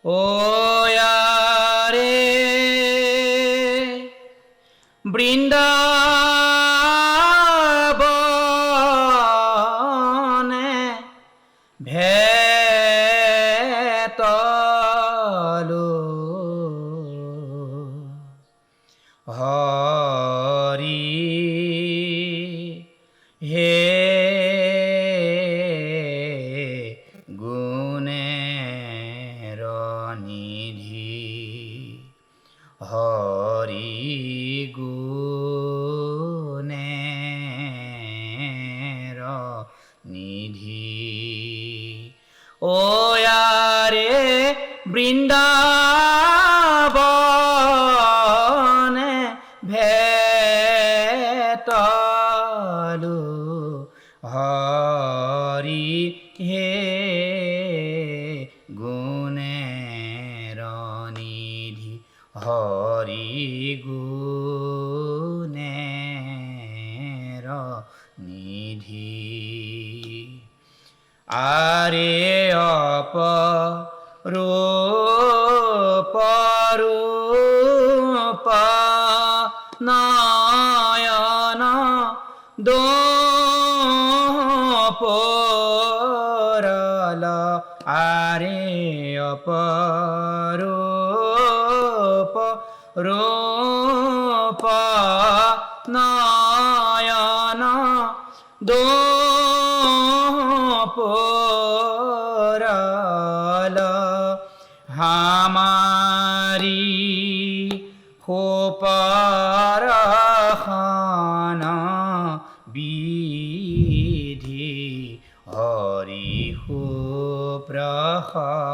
ও রে বৃন্দাবনে ভেতলু হরি হে গুণের নিধি হরি গুণের নিধি ও রে বৃন্দাবনে ভেতলু হরি হে গুণের নিধি হরি গুণের নিধি আরে অপরূপ নয়ন দোপরল আরে অপরূপ রূপ নয়ন দোপরল হামারি খোপার খানা বিধি হরি হো প্রহন্ন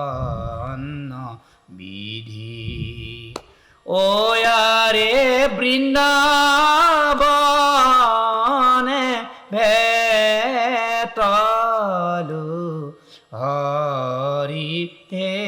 বিধি ও রে বৃন্দাবনে ভেতলু হরি হে